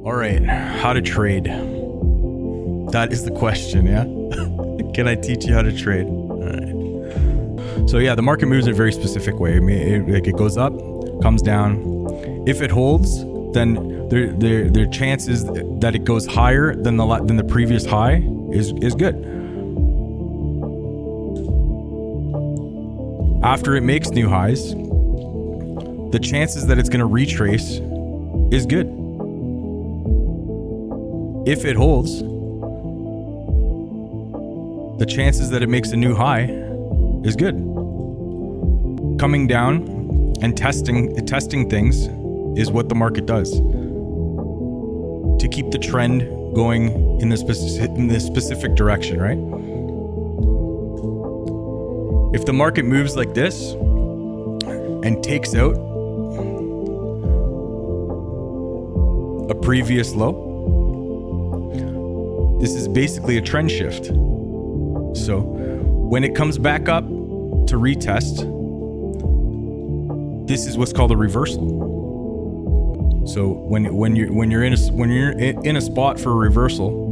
All right, how to trade. That is the question, yeah? Can I teach you how to trade? All right. So yeah, the market moves in a very specific way. I mean, it goes up, comes down. If it holds, then there are chances that it goes higher than the previous high is good. After it makes new highs, the chances that it's going to retrace is good. If it holds, the chances that it makes a new high is good. Coming down and testing things is what the market does to keep the trend going in this specific direction, right? If the market moves like this and takes out a previous low, this is basically a trend shift. So when it comes back up to retest, this is what's called a reversal. So when you're in a spot for a reversal,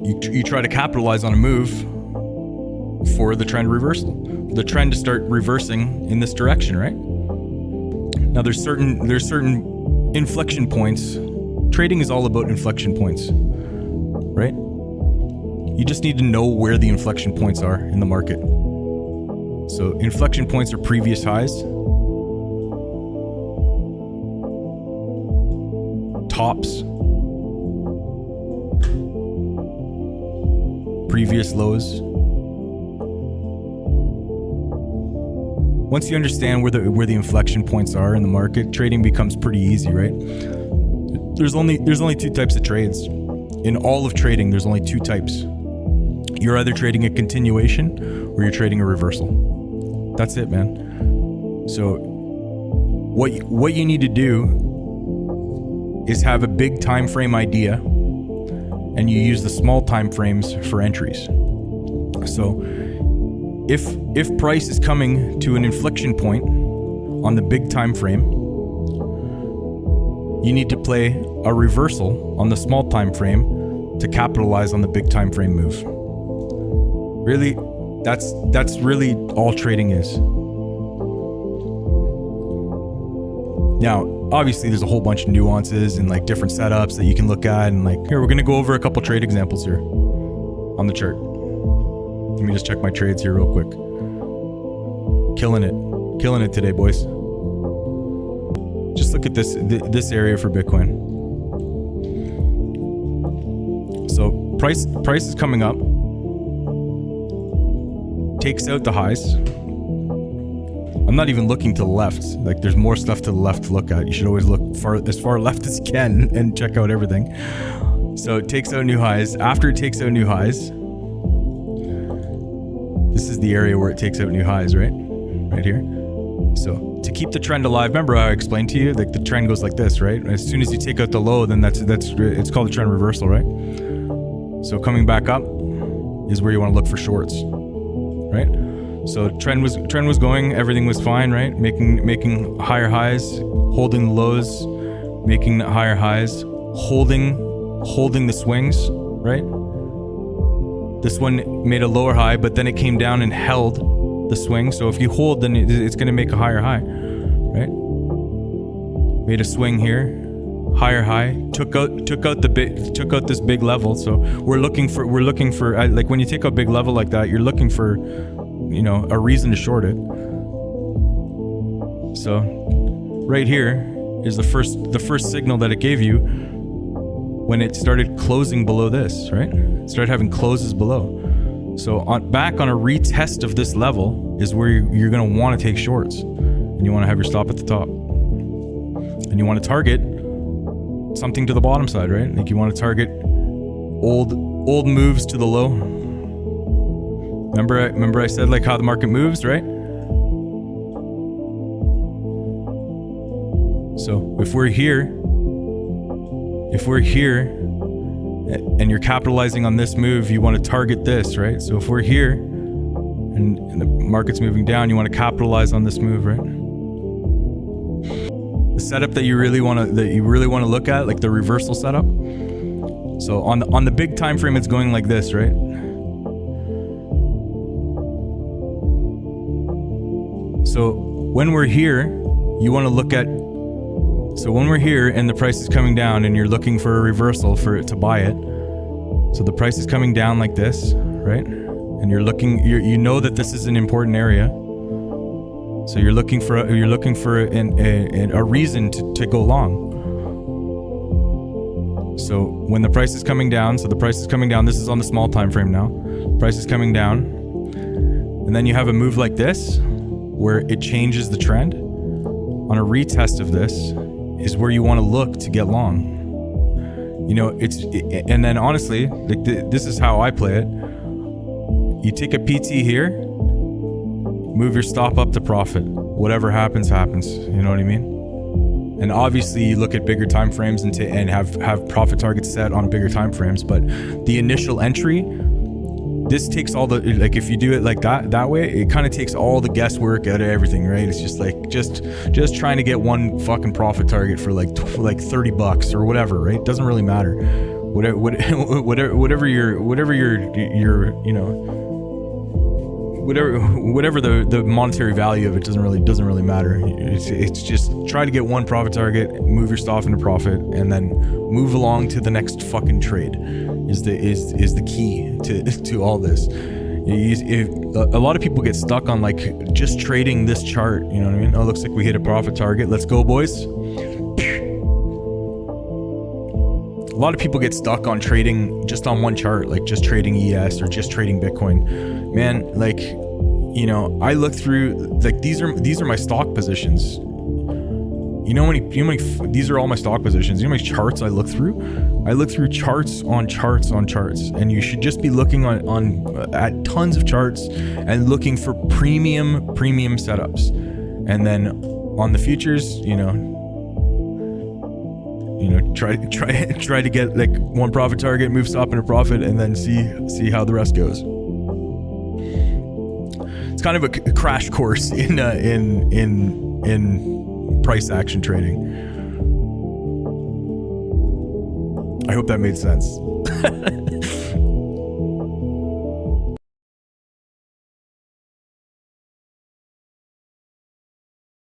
you try to capitalize on a move for the trend reversal, the trend to start reversing in this direction, right? Now there's certain inflection points. Trading is all about inflection points, right? You just need to know where the inflection points are in the market. So inflection points are previous highs, tops, previous lows. Once you understand where the inflection points are in the market, trading becomes pretty easy, right? There's only two types of trades. In all of trading, there's only two types. You're either trading a continuation or you're trading a reversal. That's it, man. So what you need to do is have a big time frame idea, and you use the small time frames for entries. So if price is coming to an inflection point on the big time frame, you need to play a reversal on the small time frame to capitalize on the big time frame move. Really, that's really all trading is. Now, obviously there's a whole bunch of nuances and like different setups that you can look at, and like here we're gonna go over a couple trade examples here on the chart. Let me just check my trades here real quick. Killing it today, boys. Just look at this area for Bitcoin. So price is coming up, takes out the highs. I'm not even looking to the left. Like there's more stuff to the left to look at. You should always look as far left as you can and check out everything. So it takes out new highs. After it takes out new highs, this is the area where it takes out new highs, right? Right here. So to keep the trend alive, remember how I explained to you, like the trend goes like this, right? As soon as you take out the low, then it's called a trend reversal, right? So coming back up is where you want to look for shorts, right? So trend was going, everything was fine, right? Making higher highs, holding the lows, making higher highs, holding the swings, right? This one made a lower high, but then it came down and held the swing. So if you hold, then it's going to make a higher high, right? Made a swing here, higher high, took out this big level. So we're looking for like when you take a big level like that, you're looking for, a reason to short it. So right here is the first signal that it gave you when it started closing below this, right? It started having closes below. So back on a retest of this level is where you're going to want to take shorts, and you want to have your stop at the top, and you want to target something to the bottom side, right? Like you want to target old moves to the low. Remember I said like how the market moves, right? So if we're here and you're capitalizing on this move, you want to target this, right? So if we're here and the market's moving down, you want to capitalize on this move, right? The setup that you really want to look at, like the reversal setup. So on the big time frame, it's going like this, right? So when we're here, you want to look at. So when we're here and the price is coming down, and you're looking for a reversal for it to buy it. So the price is coming down like this, right? And you're looking. You know that this is an important area. So you're looking for a reason to go long. So when the price is coming down, this is on the small time frame now. Price is coming down, and then you have a move like this, where it changes the trend. On a retest of this is where you want to look to get long. You know, and then honestly, like this is how I play it. You take a PT here, move your stop up to profit. Whatever happens, happens. You know what I mean? And obviously, you look at bigger time frames and have profit targets set on bigger time frames. But the initial entry, this takes all the, like, if you do it like that way, it kind of takes all the guesswork out of everything, right? It's just like just trying to get one fucking profit target for like $30 or whatever, right? It doesn't really matter. Whatever your you know. Whatever the monetary value of it doesn't really matter. It's just try to get one profit target, move your stop into profit, and then move along to the next fucking trade. Is the key to all this. A lot of people get stuck on like just trading this chart. You know what I mean? Oh, looks like we hit a profit target. Let's go, boys. A lot of people get stuck on trading just on one chart, like just trading ES or just trading Bitcoin. Man, like, you know, I look through, like, these are my stock positions. You know how many these are all my stock positions. You know how many charts I look through? I look through charts on charts on charts, and you should just be looking at tons of charts and looking for premium setups. And then on the futures, you know, try to get like one profit target, move stop into profit, and then see how the rest goes. It's kind of a crash course in price action trading. I hope that made sense.